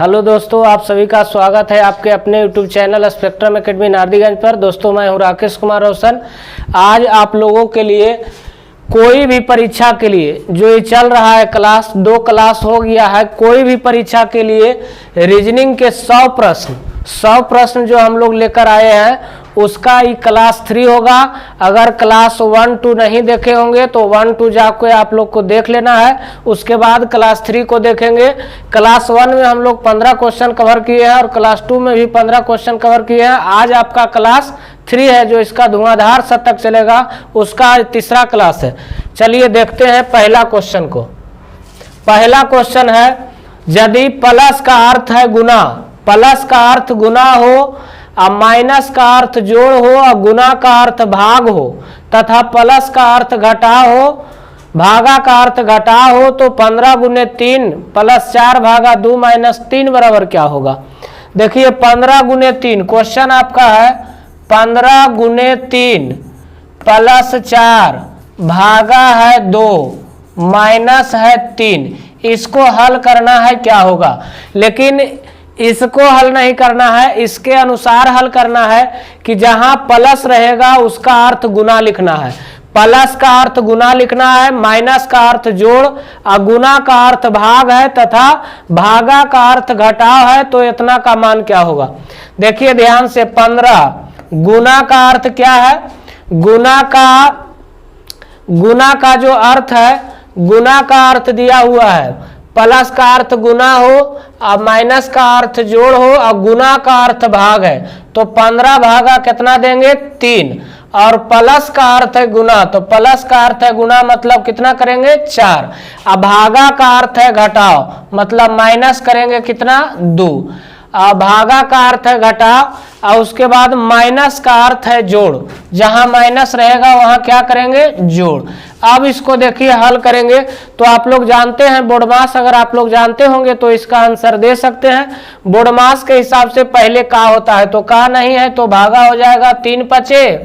Hello दोस्तों, आप सभी का स्वागत है आपके अपने YouTube channel spectrum academy Nardiganj पर। दोस्तों, मैं हूं राकेश कुमार रोशन। आज आप लोगों के लिए कोई भी परीक्षा के लिए जो ये चल रहा है क्लास 2 क्लास हो गया है, कोई भी परीक्षा के लिए रीजनिंग के 100 प्रश्न जो हम लोग लेकर आए हैं उसका ही क्लास 3 होगा। अगर क्लास 1, 2 नहीं देखे होंगे तो 1, 2 जाके आप लोग को देख लेना है, उसके बाद क्लास 3 को देखेंगे। क्लास 1 में हम लोग 15 क्वेश्चन कवर किए हैं और क्लास 2 में भी 15 क्वेश्चन कवर किए हैं। आज आपका क्लास 3 है जो इसका धुआंधार शतक चलेगा, उसका आज तीसरा क्लास है। चलिए देखते हैं पहला क्वेश्चन को। पहला क्वेश्चन है, यदि प्लस का अर्थ है गुना, प्लस का अर्थ गुना हो और माइनस का अर्थ जोड़ हो और गुना का अर्थ भाग हो तथा प्लस का अर्थ घटा हो, भागा का अर्थ घटा हो, तो 15 गुने 3 प्लस 4 भागा 2 माइनस 3 बराबर क्या होगा। देखिए 15 गुने 3 क्वेश्चन आपका है 15 गुने 3 प्लस 4 भागा है 2 माइनस है 3। इसको हल करना है क्या होगा, लेकिन इसको हल नहीं करना है, इसके अनुसार हल करना है कि जहां प्लस रहेगा उसका अर्थ गुना लिखना है, प्लस का अर्थ गुना लिखना है, माइनस का अर्थ जोड़ और गुना का अर्थ भाग है तथा भागा का अर्थ घटाव है। तो इतना का मान क्या होगा। देखिए ध्यान से, 15 गुना का अर्थ क्या है, गुना का जो अर्थ है, गुना का अर्थ दिया हुआ है, प्लस का अर्थ गुना हो और माइनस का अर्थ जोड़ हो और गुना का अर्थ भाग है, तो 15 भागा कितना देंगे 3, और प्लस का अर्थ है गुना, तो प्लस का अर्थ है गुना मतलब कितना करेंगे 4, और भागा का अर्थ है घटाव मतलब माइनस करेंगे कितना 2, और भागा का अर्थ है घटाव और उसके बाद माइनस का अर्थ है जोड़, जहां माइनस रहेगा वहां क्या करेंगे जोड़। अब इसको देखिए हल करेंगे तो आप लोग जानते हैं बोर्डमास, अगर आप लोग जानते होंगे तो इसका आंसर दे सकते हैं। बोर्डमास के हिसाब से पहले का होता है, तो का नहीं है तो भागा हो जाएगा 3 पचे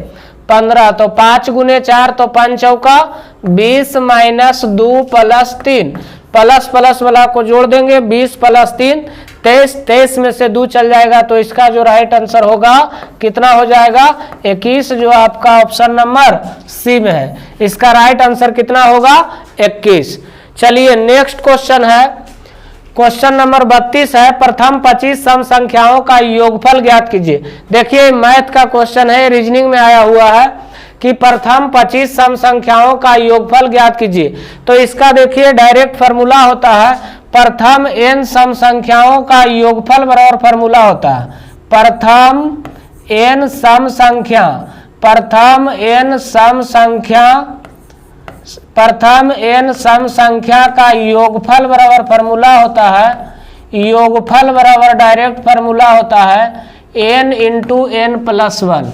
15, तो 5 गुने 4 तो 5 चौका 20 माइनस 2 प्लस 3, प्लस प्लस वाला को जोड़ देंगे 20 प्लस 3 23, 23 में से 2 चल जाएगा, तो इसका जो राइट आंसर होगा कितना हो जाएगा 21, जो आपका ऑप्शन नंबर सी में है। इसका राइट आंसर कितना होगा 21। चलिए नेक्स्ट क्वेश्चन है, क्वेश्चन नंबर 32 है, प्रथम 25 सम संख्याओं का योगफल ज्ञात कीजिए। देखिए मैथ का क्वेश्चन है, रीजनिंग में आया हुआ है कि प्रथम 25 सम संख्याओं का योगफल ज्ञात कीजिए। तो इसका देखिए डायरेक्ट फार्मूला होता है, प्रथम n सम संख्याओं का योगफल बराबर फार्मूला होता है, प्रथम n सम संख्या, प्रथम n सम संख्या का योगफल बराबर फार्मूला होता है, योगफल बराबर डायरेक्ट फार्मूला होता है n into n plus 1,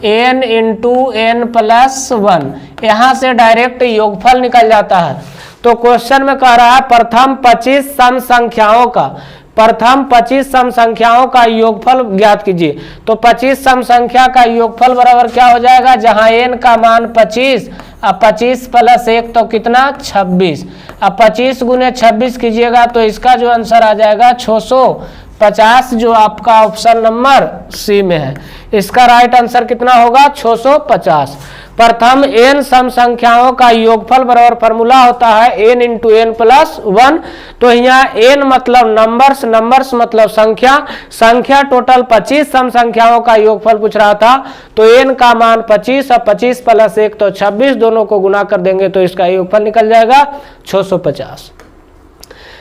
n into n plus 1, यहाँ से डायरेक्ट योगफल निकल जाता है। तो क्वेश्चन में कह रहा है प्रथम 25 सम संख्याओं का, प्रथम 25 सम संख्याओं का योगफल ज्ञात कीजिए। तो 25 सम संख्या का योगफल बराबर क्या हो जाएगा, जहां n का मान 25 और 25 प्लस 1 तो कितना 26, अब 25 गुने 26 कीजिएगा तो इसका जो आंसर आ जाएगा 650, जो आपका ऑप्शन नंबर सी में है। इसका राइट आंसर कितना होगा 650। प्रथम n सम संख्याओं का योगफल बराबर फार्मूला होता है n इंटू n प्लस 1। तो यहाँ n मतलब नंबर्स, नंबर्स मतलब संख्या, संख्या टोटल 25 सम संख्याओं का योगफल पूछ रहा था, तो n का मान 25 और 25 प्लस 1 तो 26, दोनों को गुना कर देंगे तो इसका योगफल निकल जाएगा 650।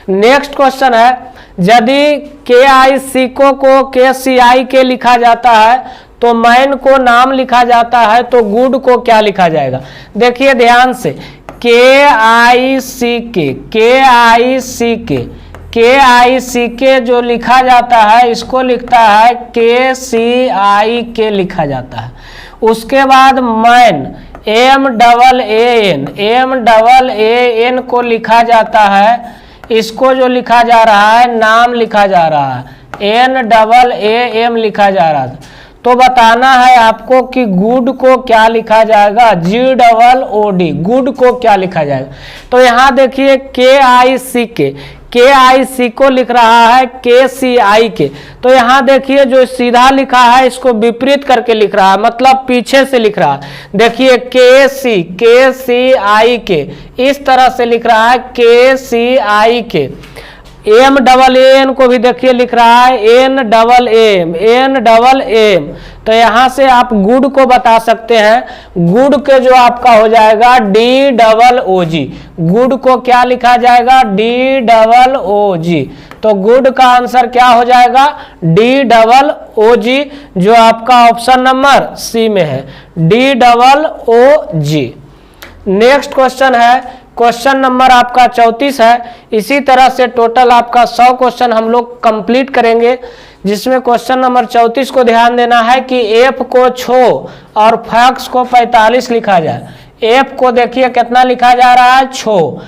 नेक्स्ट क्वेश्चन है, यदि KI को KCI के लिखा जाता है तो मैन को नाम लिखा जाता है, तो गुड को क्या लिखा जाएगा। देखिए ध्यान से, KIC जो लिखा जाता है इसको लिखता है KCI के लिखा जाता है। उसके बाद मैन MAAN को लिखा जाता है, इसको जो लिखा जा रहा है नाम लिखा जा रहा है NAAM लिखा जा रहा है। तो बताना है आपको कि गुड को क्या लिखा जाएगा, GOOD, गुड को क्या लिखा जाएगा। तो यहाँ देखिए KIC KIC को लिख रहा है KCI के। तो यहाँ देखिए जो सीधा लिखा है इसको विपरीत करके लिख रहा है, मतलब पीछे से लिख रहा है। देखिए KCI के इस तरह से लिख रहा है KCI के। MAAN को भी देखिए लिख रहा है NAM। तो यहाँ से आप गुड को बता सकते हैं। गुड के जो आपका हो जाएगा DOOG। गुड को क्या लिखा जाएगा? DOOG। तो गुड का आंसर क्या हो जाएगा? DOOG, जो आपका ऑप्शन नंबर सी में है, DOOG। नेक्स्ट क्वेश्चन है, क्वेश्चन नंबर आपका 34 है। इसी तरह से टोटल आपका 100 क्वेश्चन हम लोग कंप्लीट करेंगे, जिसमें क्वेश्चन नंबर 34 को ध्यान देना है कि एफ को 6 और फैक्स को 45 लिखा जाए। एफ को देखिए कितना लिखा जा रहा है? 6।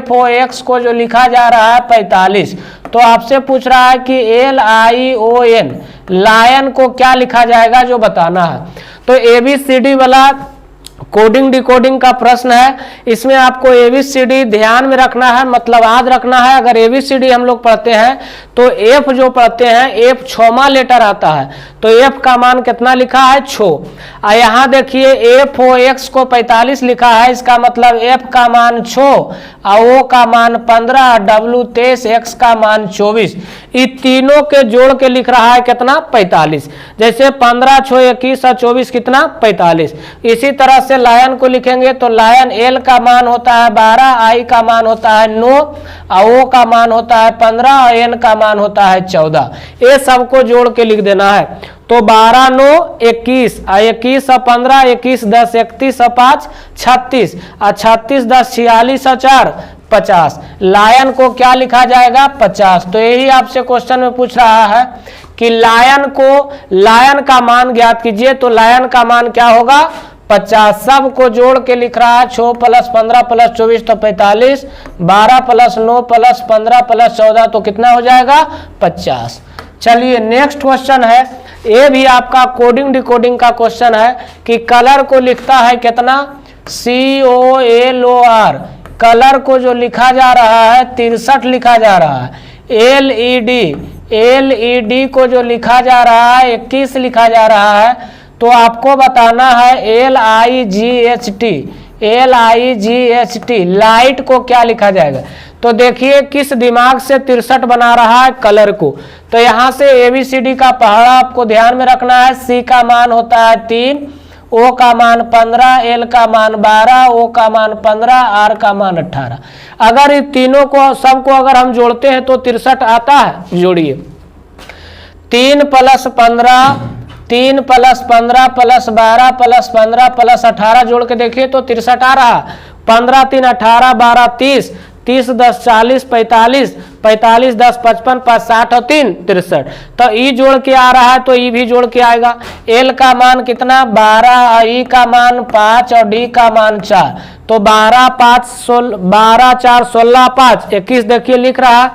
FOX को जो लिखा जा रहा है 45। तो आपसे पूछ रहा है कि LION लायन को क्या लिखा जाएगा, जो बताना है। तो ABCD वाला कोडिंग डिकोडिंग का प्रश्न है। इसमें आपको ABCD ध्यान में रखना है, मतलब याद रखना है। अगर ABCD हम लोग पढ़ते हैं तो F जो पढ़ते हैं, F 6वां लेटर आता है। तो F का मान कितना लिखा है? 6। यहाँ देखिए FOX को 45 लिखा है, इसका मतलब F का मान 6, O का मान 15, W 23, X का मान 24। इन तीनों के जोड़ के लिख रहा है कितना? 45। जैसे 15, 6, 21 और 24 कितना? 45। इसी तरह से लायन को लिखेंगे तो लायन L का मान होता है 12, I का मान होता है 9, O का मान होता है 15 और N का मान होता है 14। ये सबको जोड़ के लिख देना है। तो 12, 9, 21 और 21 और 15, 21, 10, 31 और 5, 36 और 36, 10, 46 और 4, 50। लायन को क्या लिखा जाएगा? 50। तो यही आपसे क्वेश्चन में पूछ रहा है कि लायन का मान ज्ञात कीजिए। तो लायन का मान क्या होगा? 50। सब को जोड़ के लिख रहा है। 6 + 15 + 24 तो 45, 12 + 9 + 15 + 14 तो कितना हो जाएगा? 50। चलिए नेक्स्ट क्वेश्चन है। ये भी आपका कोडिंग डिकोडिंग का क्वेश्चन है कि कलर को लिखता है कितना? COLOR। कलर को जो लिखा जा रहा है 63 लिखा जा रहा है। LED को जो लिखा जा रहा है 21 लिखा जा रहा है। तो आपको बताना है LIGHT लाइट को क्या लिखा जाएगा। तो देखिए किस दिमाग से 63 बना रहा है कलर को। तो यहाँ से ABCD का पहाड़ा आपको ध्यान में रखना है। C का मान होता है 3, O का मान 15, L का मान 12, O का मान 15, R का मान 18। अगर इन तीनों को सबको अगर हम जोड़ते हैं तो 63 आता है। जोड़िए 3 + 15 + 15 + 12 + 15 + 18 जोड़ के देखिए तो 63 आ रहा। 15 × 3 = 18, 12 = 30, 30 × 10 = 40, 45, 45 × 10 = 55, 5 × 60 और 3 = 63। तो ई जोड़ के आ रहा है तो ई भी जोड़ के आएगा। एल का मान कितना? 12, ई का मान 5 और डी का मान 4। तो 12, 4, 16, 5, 21 देखिए लिख रहा।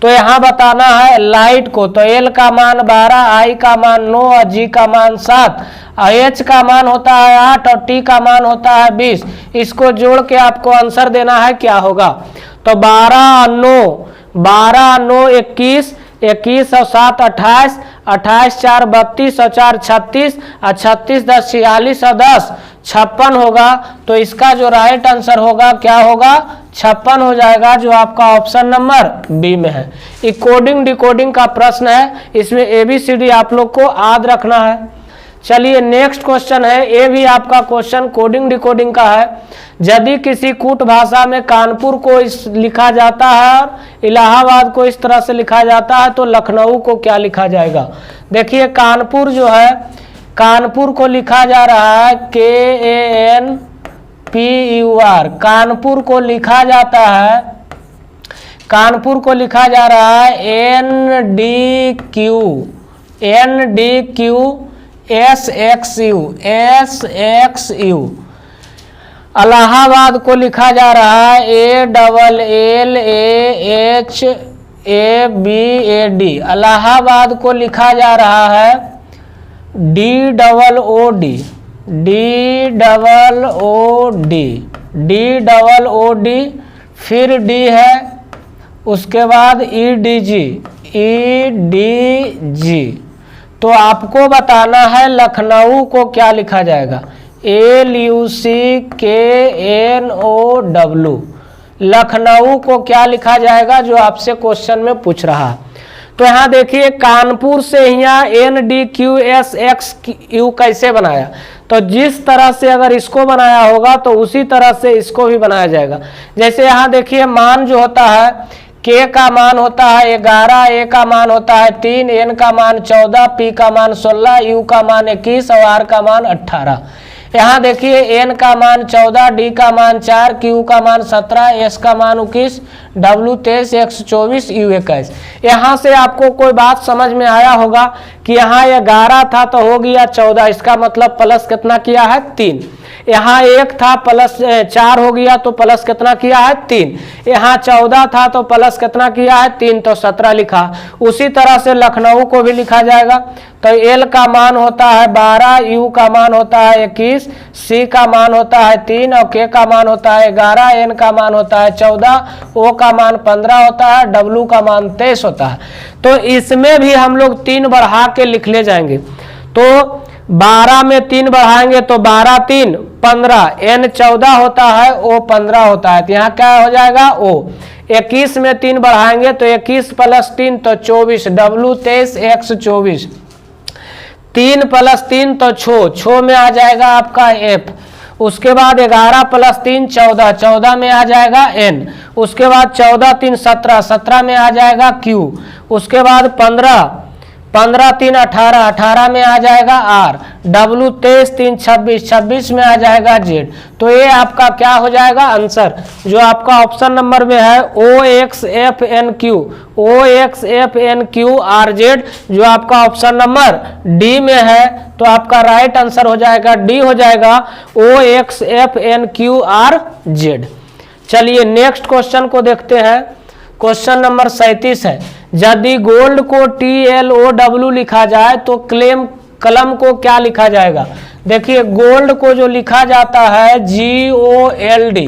तो यहाँ बताना है लाइट को। तो एल का मान 12, आई का मान 9 और जी का मान 7, एच का मान होता है 8 और टी का मान होता है 20। इसको जोड़ के आपको आंसर देना है क्या होगा। तो 12, 9, 21, 21 और 7 28, 28, 4 32 और 4 36 और 36, 10 46 और 10 56 होगा। तो इसका जो राइट आंसर होगा क्या होगा? 56 हो जाएगा, जो आपका ऑप्शन नंबर बी में है। ये कोडिंग डिकोडिंग का प्रश्न है, इसमें ABCD आप लोग को याद रखना है। चलिए नेक्स्ट क्वेश्चन है। ये भी आपका क्वेश्चन कोडिंग डिकोडिंग का है। यदि किसी कूट भाषा में कानपुर को लिखा जाता है और इलाहाबाद को इस तरह से लिखा जाता है तो लखनऊ को क्या लिखा जाएगा। देखिए कानपुर जो है, कानपुर को लिखा जा रहा है KANPUR। कानपुर को लिखा जाता है, कानपुर को लिखा जा रहा है NDQSXU। इलाहाबाद को लिखा जा रहा है ALLAHABAD। इलाहाबाद को लिखा जा रहा है DOOD। फिर डी है, उसके बाद EDG, EDG। तो आपको बताना है लखनऊ को क्या लिखा जाएगा, LUCKNOW। लखनऊ को क्या लिखा जाएगा जो आपसे क्वेश्चन में पूछ रहा है। तो यहाँ देखिए कानपुर से यहाँ NDQSXU कैसे बनाया, तो जिस तरह से अगर इसको बनाया होगा तो उसी तरह से इसको भी बनाया जाएगा। जैसे यहाँ देखिए मान जो होता है, K का मान होता है 11, A का मान होता है 3, N का मान 14, P का मान 16, U का मान 21 और R का मान 18। यहाँ देखिए N का मान 14, D का मान 4, Q का मान 17, S का मान 21, W 23, X 24, U 21। यहाँ से आपको कोई बात समझ में आया होगा कि यहाँ 11 था तो हो गया 14, इसका मतलब प्लस कितना किया है 3। यहाँ 1 था प्लस 4 हो गया तो प्लस कितना किया है 3। यहाँ 14 था तो प्लस कितना किया है 3, तो 17 लिखा। उसी तरह से लखनऊ को भी लिखा जाएगा। तो L का मान होता है 12, U का मान होता है 21, C का मान होता है 3 और K का मान होता है 11, N का मान होता है 14, O का मान 15 होता है, W का मान 23 होता है। तो इसमें भी हम लोग 3 बढ़ा के लिख ले जाएंगे। तो 12 में 3 बढ़ाएंगे तो 12 3 15, N 14 होता है, O 15 होता है, तो यहाँ क्या हो जाएगा O। 21 में 3 बढ़ाएंगे तो 21 प्लस 3 तो 24, W 23, X 24। 3 प्लस 3 तो 6 में आ जाएगा आपका F। उसके बाद 11 प्लस 3 14, 14 में आ जाएगा N। उसके बाद 14 3 17, 17 में आ जाएगा Q। उसके बाद 15 3 18, 18 में आ जाएगा R। W 23 3 26, 26 में आ जाएगा Z। तो ये आपका क्या हो जाएगा आंसर, जो आपका ऑप्शन नंबर में है OXFNQ, OXFNQ RZ, जो आपका ऑप्शन नंबर डी में है। तो आपका राइट आंसर हो जाएगा डी, हो जाएगा OXFNQ RZ। चलिए नेक्स्ट क्वेश्चन को देखते हैं। क्वेश्चन नंबर 37 है, यदि गोल्ड को TLOW लिखा जाए तो कलम को क्या लिखा जाएगा। देखिए गोल्ड को जो लिखा जाता है GOLD,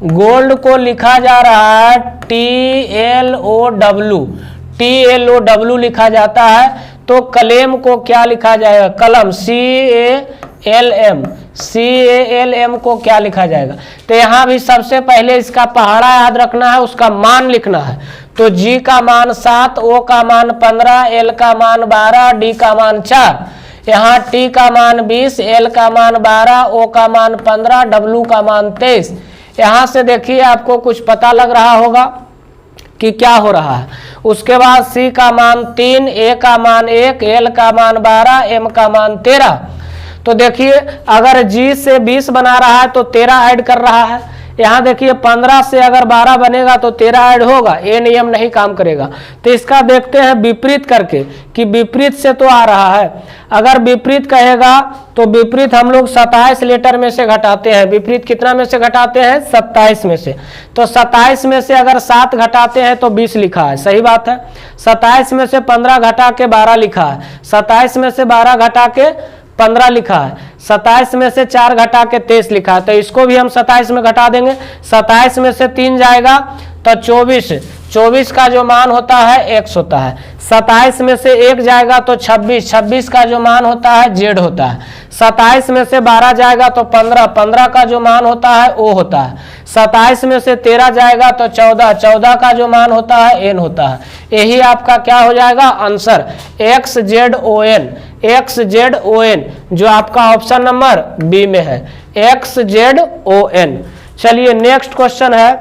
गोल्ड को लिखा जा रहा है TLOW लिखा जाता है। तो कलम को क्या लिखा जाएगा, कलम CALM को क्या लिखा जाएगा। तो यहाँ भी सबसे पहले इसका पहाड़ा याद रखना है, उसका मान लिखना है। तो G का मान 7, O का मान 15, L का मान 12, D का मान 4। यहाँ T का मान 20, L का मान 12, O का मान 15, W का मान 23। यहाँ से देखिए आपको कुछ पता लग रहा होगा कि क्या हो रहा है। उसके बाद C का मान 3, A का मान 1, L का मान 12, M का मान 13। तो देखिए अगर G से 20 बना रहा है तो 13 ऐड कर रहा है। यहाँ देखिए 15 से अगर 12 बनेगा तो 13 ऐड होगा, ये नियम नहीं काम करेगा। तो इसका देखते हैं विपरीत करके कि विपरीत से तो आ रहा है। अगर विपरीत कहेगा तो विपरीत हम लोग 27 लेटर में से घटाते हैं। विपरीत कितना में से घटाते हैं, 27 में से। तो 27 में से अगर 7 घटाते हैं तो 20 लिखा है, सही बात है। 27 में से 15 घटा के 12 लिखा है, 27 में से 12 घटा के 15 लिखा है, 27 में से 4 घटा के 23 लिखा है। तो इसको भी हम 27 में घटा देंगे। 27 में से 3 जाएगा तो 24, 24 का जो मान होता है X होता है। 27 में से 1 जाएगा तो 26, 26 का जो मान होता है Z होता है। 27 में से 12 जाएगा तो 15, 15 का जो मान होता है O होता है। 27 में से 13 जाएगा तो 14, 14 का जो मान होता है N होता है। यही आपका क्या हो जाएगा आंसर, XZON, जो आपका ऑप्शन नंबर बी में है, XZON। चलिए नेक्स्ट क्वेश्चन है,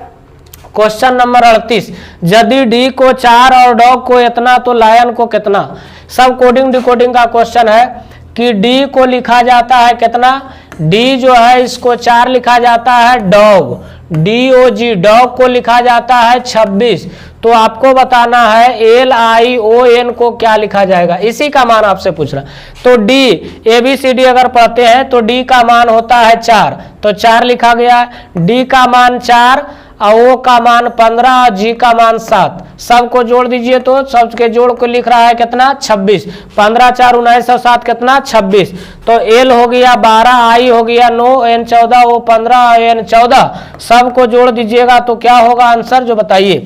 क्वेश्चन नंबर 38, यदि डी को 4 और डॉग को इतना तो लायन को कितना। सब कोडिंग डिकोडिंग का क्वेश्चन है कि डी को लिखा जाता है कितना, डी जो है इसको 4 लिखा जाता है, डॉग DOG, डॉग को लिखा जाता है 26। तो आपको बताना है LION को क्या लिखा जाएगा, इसी का मान आपसे पूछ रहा। तो डी ABCD अगर पढ़ते हैं तो डी का मान होता है 4, तो 4 लिखा गया। डी का मान 4 और ओ का मान 15 और जी का मान 7, सबको जोड़ दीजिए तो सबके जोड़ को लिख रहा है कितना 26, 15 4 19 और 7 कितना 26। तो एल हो गया 12, आई हो गया 9, एन 14, ओ 15, एन 14, सबको जोड़ दीजिएगा तो क्या होगा आंसर जो बताइए।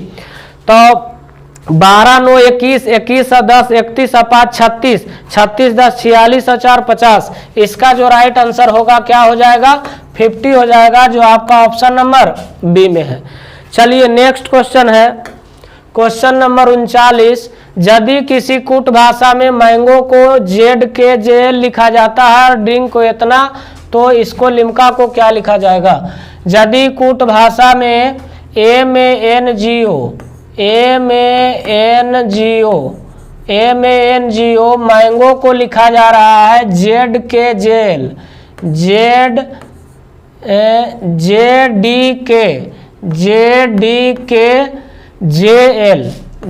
तो 12 9 21, 21 और 10 31 और 5 36, 36 10 46 और 4 50। इसका जो राइट आंसर होगा क्या हो जाएगा 50 हो जाएगा, जो आपका ऑप्शन नंबर बी में है। चलिए नेक्स्ट क्वेश्चन है क्वेश्चन नंबर 39। यदि किसी कूट भाषा में मैंगो को जेड के जे लिखा जाता है और ड्रिंक को इतना, तो इसको लिम्का को क्या लिखा जाएगा। यदि कूट भाषा में MANGO मैंगो को लिखा जा रहा है जेड के जेल, JD के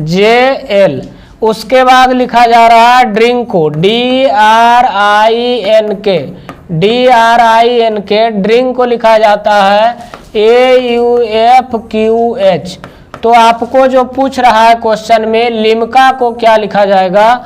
JL, उसके बाद लिखा जा रहा है ड्रिंक को DRINK, ड्रिंक को लिखा जाता है AUFQH। तो आपको जो पूछ रहा है क्वेश्चन में लिम्का को क्या लिखा जाएगा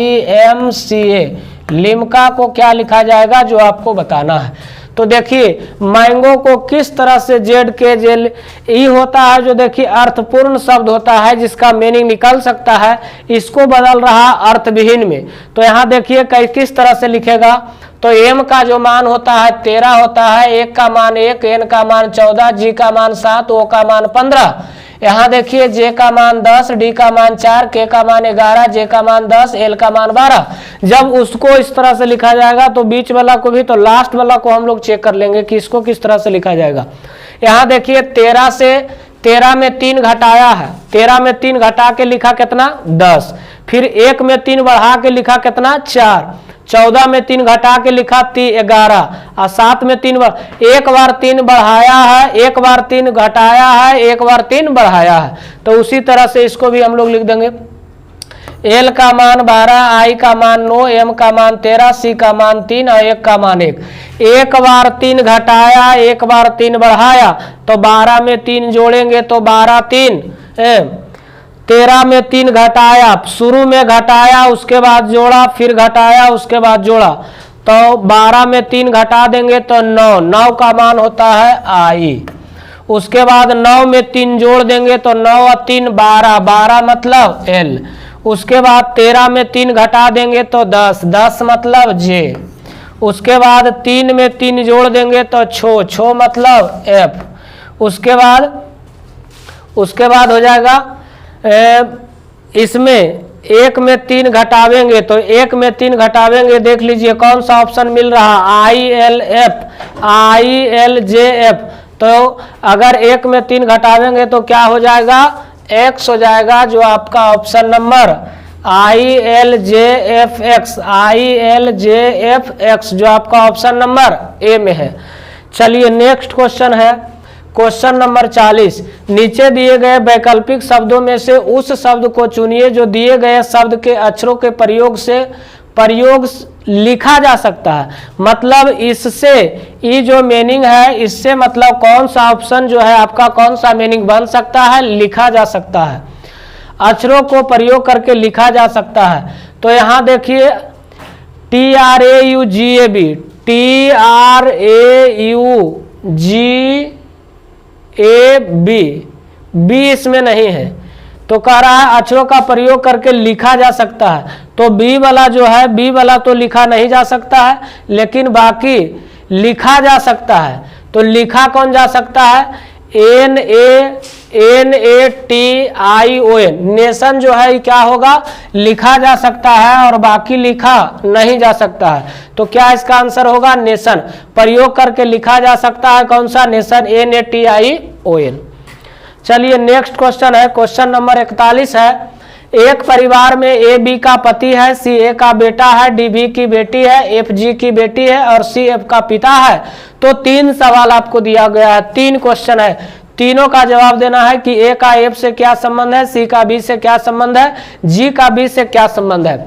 LIMCA, लिम्का को क्या लिखा जाएगा जो आपको बताना है। तो देखिए मैंगो को किस तरह से जेड के जेल ई होता है, जो देखिए अर्थपूर्ण शब्द होता है जिसका मीनिंग निकल सकता है, इसको बदल रहा अर्थविहीन में। तो यहाँ देखिए किस तरह से लिखेगा। तो एम का जो मान होता है 13 होता है, एक का मान 1, एन का मान 14, जी का मान 7, ओ का मान 15। यहाँ देखिए जे का मान 10, डी का मान 4, के का मान 11, जे का मान 10, एल का मान 12। जब उसको इस तरह से लिखा जाएगा तो बीच वाला को भी, तो लास्ट वाला को हम लोग चेक कर लेंगे कि इसको किस तरह से लिखा जाएगा। यहाँ देखिए 13 से 13 में 3 घटाया है, 13 में 3 घटा के लिखा कितना 10, फिर 1 में 3 बढ़ा के लिखा कितना 4, 14 में 3 घटा के लिखा 11 और 7 में 3 एक बार 3 बढ़ाया है, एक बार 3 घटाया है, एक बार 3 बढ़ाया है। तो उसी तरह से इसको भी हम लोग लिख देंगे। एल का मान 12, आई का मान 9, एम का मान 13, सी का मान 3 और एक का मान 1। एक बार 3 घटाया, एक बार 3 बढ़ाया, तो 12 में 3 जोड़ेंगे तो 12 3, 13 में 3 घटाया, शुरू में घटाया उसके बाद जोड़ा, फिर घटाया उसके बाद जोड़ा, तो 12 में 3 घटा देंगे तो 9, 9 का मान होता है आई। उसके बाद 9 में 3 जोड़ देंगे तो 9 और 3 12, 12 मतलब एल। उसके बाद 13 में 3 घटा देंगे तो 10, 10 मतलब जे। उसके बाद 3 में 3 जोड़ देंगे तो छो मतलब एफ। उसके बाद हो जाएगा इसमें 1 में 3 घटावेंगे तो 1 में 3 घटावेंगे, देख लीजिए कौन सा ऑप्शन मिल रहा ILJF। तो अगर 1 में 3 घटावेंगे तो क्या हो जाएगा x हो जाएगा, जो आपका ऑप्शन नंबर ILJFX, जो आपका ऑप्शन नंबर ए में है। चलिए नेक्स्ट क्वेश्चन है क्वेश्चन नंबर 40। नीचे दिए गए वैकल्पिक शब्दों में से उस शब्द को चुनिए जो दिए गए शब्द के अक्षरों के प्रयोग लिखा जा सकता है। मतलब इससे ये जो मीनिंग है, इससे मतलब कौन सा ऑप्शन जो है आपका कौन सा मीनिंग बन सकता है, लिखा जा सकता है, अक्षरों को प्रयोग करके लिखा जा सकता है। तो यहाँ देखिए TRAUGAB, बी इसमें नहीं है, तो कह रहा है अक्षरों का प्रयोग करके लिखा जा सकता है। तो बी वाला जो है, बी वाला तो लिखा नहीं जा सकता है, लेकिन बाकी लिखा जा सकता है। तो लिखा कौन जा सकता है, NATION, नेशन जो है क्या होगा, लिखा जा सकता है और बाकी लिखा नहीं जा सकता है। तो क्या इसका आंसर होगा नेशन, प्रयोग करके लिखा जा सकता है कौन सा, नेशन, NATION। चलिए नेक्स्ट क्वेश्चन है क्वेश्चन नंबर 41 है। एक परिवार में AB का पति है, CA का बेटा है, DB की बेटी है, FG की बेटी है और CF का पिता है। तो 3 सवाल आपको दिया गया है, 3 क्वेश्चन है, तीनों का जवाब देना है कि A का F से क्या संबंध है, C का B से क्या संबंध है, G का B से क्या संबंध है।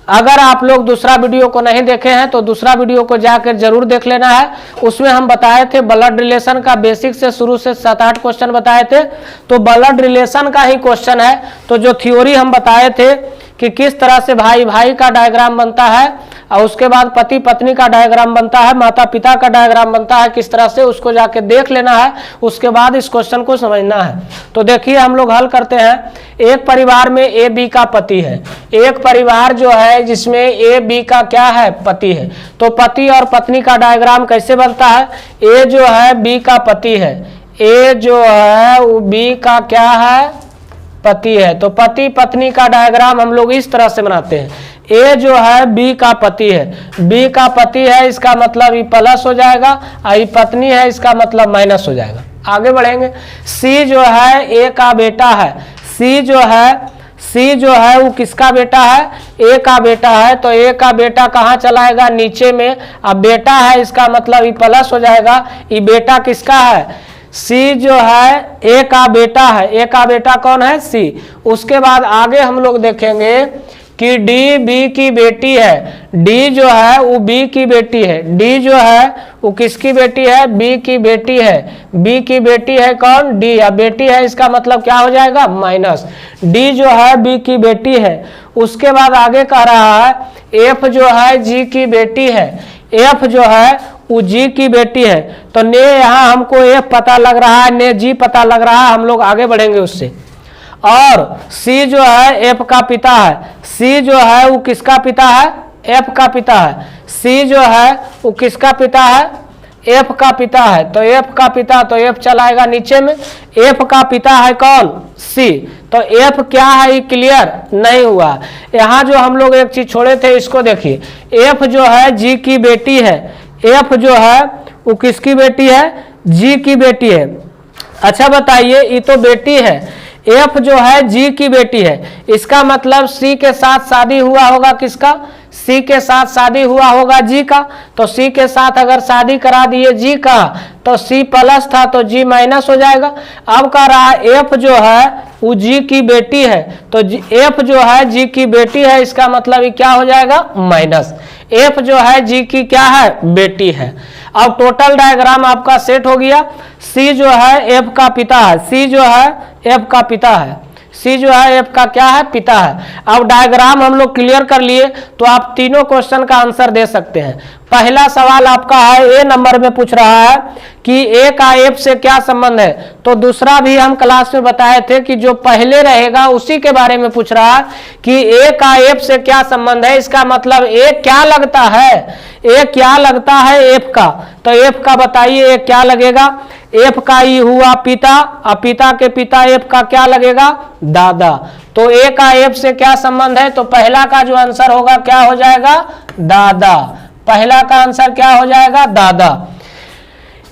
अगर आप लोग दूसरा वीडियो को नहीं देखे हैं तो दूसरा वीडियो को जाकर जरूर देख लेना है। उसमें हम बताए थे ब्लड रिलेशन का बेसिक से शुरू से 7-8 क्वेश्चन बताए थे। तो ब्लड रिलेशन का ही क्वेश्चन है। तो जो थ्योरी हम बताए थे कि किस तरह से भाई भाई का डायग्राम बनता है और उसके बाद पति पत्नी का डायग्राम बनता है, माता पिता का डायग्राम बनता है, किस तरह से उसको जाके देख लेना है, उसके बाद इस क्वेश्चन को समझना है। तो देखिए हम लोग हल करते हैं। एक परिवार में ए बी का पति है, एक परिवार जो है जिसमें ए बी का क्या है, पति है। तो पति और पत्नी का डायग्राम कैसे बनता है, ए जो है बी का पति है, ए जो है वो बी का क्या है, पति है। तो पति पत्नी का डायग्राम हम लोग इस तरह से बनाते हैं। ए जो है बी का पति है, बी का पति है, इसका मतलब ये प्लस हो जाएगा, और ये पत्नी है, इसका मतलब माइनस हो जाएगा। आगे बढ़ेंगे। सी जो है ए का बेटा है, सी जो है वो किसका बेटा है, ए का बेटा है। तो ए का बेटा कहाँ चलाएगा, नीचे में। अब बेटा है, इसका मतलब ये प्लस हो जाएगा, ये बेटा किसका है, सी जो है ए का बेटा है। ए का बेटा कौन है, सी। उसके बाद आगे हम लोग देखेंगे कि डी बी की बेटी है, डी जो है वो बी की बेटी है, डी जो है वो किसकी बेटी है, बी की बेटी है। बी की बेटी है कौन, डी। या बेटी है, इसका मतलब क्या हो जाएगा, माइनस। डी जो है बी की बेटी है। उसके बाद आगे कह रहा है एफ जो है जी की बेटी है, एफ जो है वो जी की बेटी है। तो ने यहाँ हमको एफ पता लग रहा है, ने जी पता लग रहा है, हम लोग आगे बढ़ेंगे उससे। और सी जो है एफ का पिता है, सी जो है वो किसका पिता है, एफ का पिता है। सी जो है वो किसका पिता है, एफ का पिता है। तो एफ का पिता, तो एफ चलाएगा नीचे में। एफ का पिता है कौन, सी। तो एफ क्या है, ये क्लियर नहीं हुआ। यहाँ जो हम लोग एक चीज छोड़े थे, इसको देखिए। एफ जो है जी की बेटी है, एफ जो है वो किसकी बेटी है, जी की बेटी है। अच्छा बताइए, ये तो बेटी है, एफ जो है जी की बेटी है, इसका मतलब सी के साथ शादी हुआ होगा किसका, सी के साथ शादी हुआ होगा जी का। तो सी के साथ अगर शादी करा दिए जी का, तो सी प्लस था तो जी माइनस हो जाएगा। अब कह रहा है एफ जो है वो जी की बेटी है, तो एफ जो है जी की बेटी है, इसका मतलब ये क्या हो जाएगा, माइनस। एफ जो है जी की क्या है, बेटी है। अब टोटल डायग्राम आपका सेट हो गया। सी जो है एफ का पिता है, सी जो है एफ का पिता है, सी जो है एफ का क्या है, पिता है। अब डायग्राम हम लोग क्लियर कर लिए, तो आप तीनों क्वेश्चन का आंसर दे सकते हैं। पहला सवाल आपका है, ए नंबर में पूछ रहा है कि ए का एफ से क्या संबंध है। तो दूसरा भी हम क्लास में बताए थे कि जो पहले रहेगा उसी के बारे में पूछ रहा है कि ए का एफ से क्या संबंध है। इसका मतलब ए क्या लगता है, ए क्या लगता है एफ का। तो एफ का बताइए, ए क्या लगेगा, एफ का ई हुआ पिता, और पिता के पिता एफ का क्या लगेगा, दादा। तो ए का एफ से क्या संबंध है, तो पहला का जो आंसर होगा क्या हो जाएगा, दादा। पहला का आंसर क्या हो जाएगा, दादा।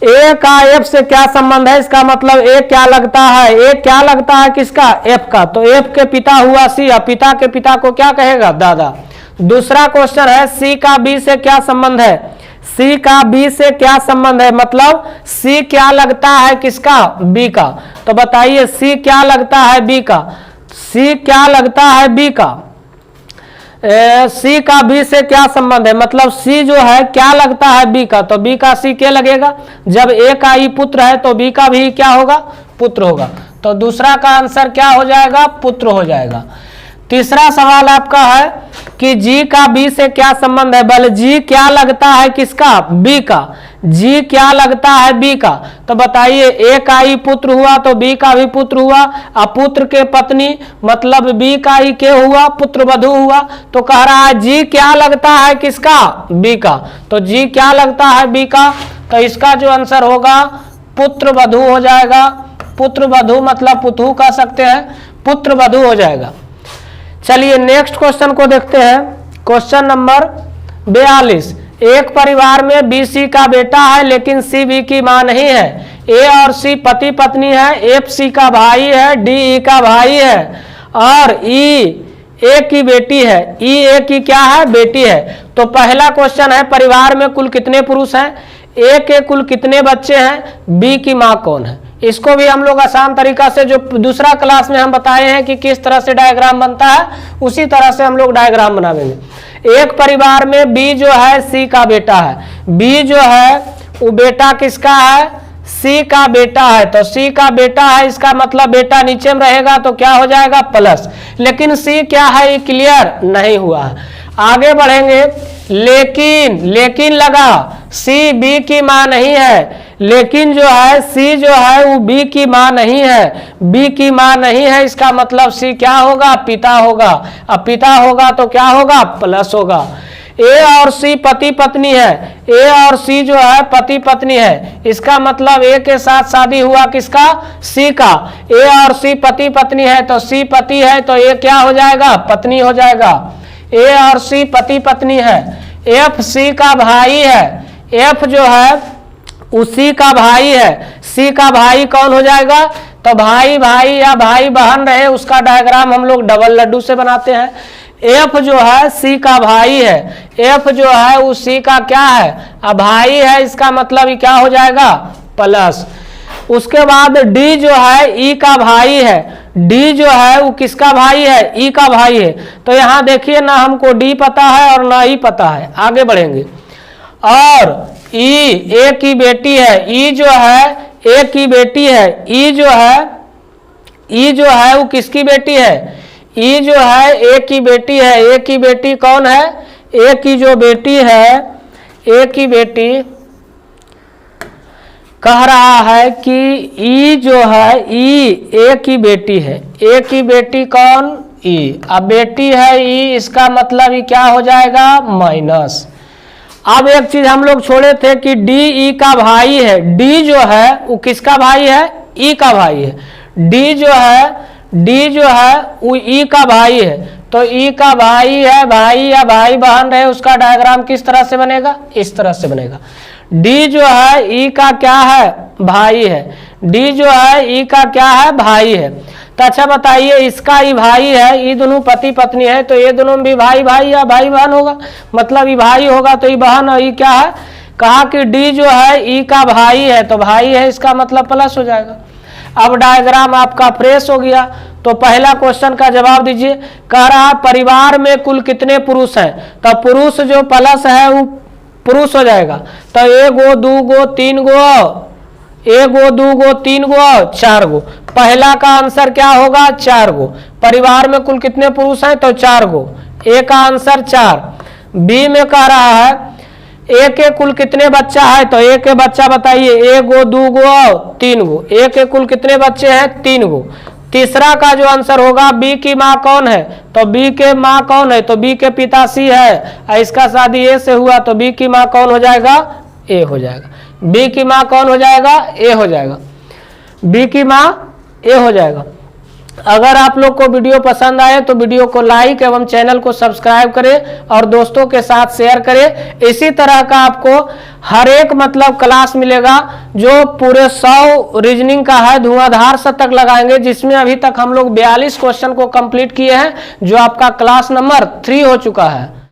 ए का एफ से क्या संबंध है, इसका मतलब ए क्या लगता है, ए क्या लगता है किसका, एफ का। तो एफ के पिता हुआ सी, और पिता के पिता को क्या कहेगा, दादा। दूसरा क्वेश्चन है, सी का बी से क्या संबंध है, सी का बी से क्या संबंध है, मतलब सी क्या लगता है किसका, बी का। तो बताइए सी क्या लगता है बी का, सी क्या लगता है बी का। सी का बी से क्या संबंध है, मतलब सी जो है क्या लगता है बी का। तो बी का सी क्या लगेगा, जब ए का ई पुत्र है तो बी का भी क्या होगा, पुत्र होगा। तो दूसरा का आंसर क्या हो जाएगा, पुत्र हो जाएगा। तीसरा सवाल आपका है कि जी का बी से क्या संबंध है, बल जी क्या लगता है किसका, बी का। जी क्या लगता है बी का। तो बताइए ए का ही पुत्र हुआ तो बी का भी पुत्र हुआ, और पुत्र के पत्नी मतलब बी का ही के हुआ, पुत्र वधू हुआ। तो कह रहा है जी क्या लगता है किसका, बी का। तो जी क्या लगता है बी का, तो इसका जो आंसर होगा पुत्र वधू हो जाएगा। पुत्र वधू मतलब पुतहू कह सकते हैं, पुत्र वधू हो जाएगा। चलिए नेक्स्ट क्वेश्चन को देखते हैं। Question number 42। एक परिवार में बी सी का बेटा है लेकिन सी बी की मां नहीं है। ए और सी पति पत्नी है, एफ सी का भाई है, डी ई का भाई है, और ई ए की बेटी है, ई ए की क्या है, बेटी है। तो पहला क्वेश्चन है परिवार में कुल कितने पुरुष हैं, ए के कुल कितने बच्चे हैं, बी की मां कौन है। इसको भी हम लोग आसान तरीका से, जो दूसरा क्लास में हम बताए हैं कि किस तरह से डायग्राम बनता है, उसी तरह से हम लोग डायग्राम बनावेंगे। एक परिवार में बी जो है सी का बेटा है। बी जो है वो बेटा किसका है? सी का बेटा है। तो सी का बेटा है, इसका मतलब बेटा नीचे में रहेगा तो क्या हो जाएगा? प्लस। लेकिन सी क्या है, ये क्लियर नहीं हुआ है। आगे बढ़ेंगे। लेकिन लगा, सी बी की मां नहीं है। लेकिन जो है सी जो है वो बी की मां नहीं है। बी की मां नहीं है, इसका मतलब सी क्या होगा? पिता होगा। अब पिता होगा तो क्या होगा? प्लस होगा। ए और सी पति पत्नी है। ए और सी जो है पति पत्नी है, इसका मतलब ए के साथ शादी हुआ किसका? सी का। ए और सी पति पत्नी है तो सी पति है तो ए क्या हो जाएगा? पत्नी हो जाएगा। ए और सी पति पत्नी है। एफ सी का भाई है। एफ जो है उसी का भाई है। सी का भाई कौन हो जाएगा? तो भाई भाई या भाई बहन रहे, उसका डायग्राम हम लोग डबल लड्डू से बनाते हैं। एफ जो है सी का भाई है। एफ जो है वो सी का क्या है? अब भाई है, इसका मतलब ये क्या हो जाएगा? प्लस। उसके बाद डी जो है ई का भाई है। डी जो है वो किसका भाई है? ई का भाई है। तो यहाँ देखिए ना, हमको डी पता है और ना ई पता है। आगे बढ़ेंगे। और ई ए की बेटी है। ई जो है ए की बेटी है। ई जो है वो किसकी बेटी है? ई जो है ए की बेटी है। ए की बेटी कौन है? ए की जो बेटी है, ए की बेटी कह रहा है कि ई जो है ई ए की बेटी है। ए की बेटी कौन? ई। अब बेटी है ई, इसका मतलब ये क्या हो जाएगा? माइनस। अब एक चीज हम लोग छोड़े थे कि डी ई का भाई है। डी जो है वो किसका भाई है? ई का भाई है। डी जो है वो ई का भाई है। तो ई का भाई है, भाई या भाई बहन रहे, उसका डायग्राम किस तरह से बनेगा? इस तरह से बनेगा। डी जो है ई का क्या है? भाई है। डी जो है ई का क्या है? भाई है। तो अच्छा बताइए, इसका ई भाई है, ये दोनों पति पत्नी है, तो ये दोनों भी भाई भाई या भाई बहन होगा, मतलब ये भाई होगा तो ये बहन और ये क्या है? कहा कि डी जो है ई का भाई है, तो भाई है, इसका मतलब प्लस हो जाएगा। अब डायग्राम आपका फ्रेश हो गया। तो पहला क्वेश्चन का जवाब दीजिए। कह रहा परिवार में कुल कितने पुरुष हैं? तो पुरुष जो प्लस है वो पुरुष हो जाएगा। तो एगो दूगो तीन गो, एगो दूगो तीन गो चार गो। पहला का आंसर क्या होगा? 4 गो। परिवार में कुल कितने पुरुष हैं? तो 4 गो। ए का आंसर 4। बी में कह रहा है ए के कुल कितने बच्चा है? तो ए के बच्चा बताइए। एगो दूगो तीन गो। ए के कुल कितने बच्चे हैं? 3 गो। तीसरा का जो आंसर होगा, बी की माँ कौन है? तो बी के माँ कौन है? तो बी के पिता सी है, इसका शादी ए से हुआ, तो बी की माँ कौन हो जाएगा? ए हो जाएगा। बी की माँ कौन हो जाएगा? ए हो जाएगा। बी की माँ ए हो जाएगा। अगर आप लोग को वीडियो पसंद आए तो वीडियो को लाइक एवं चैनल को सब्सक्राइब करें और दोस्तों के साथ शेयर करें। इसी तरह का आपको हर एक मतलब क्लास मिलेगा जो पूरे 100 रीजनिंग का है, धुआंधार शतक लगाएंगे, जिसमें अभी तक हम लोग 42 क्वेश्चन को कंप्लीट किए हैं, जो आपका क्लास नंबर 3 हो चुका है।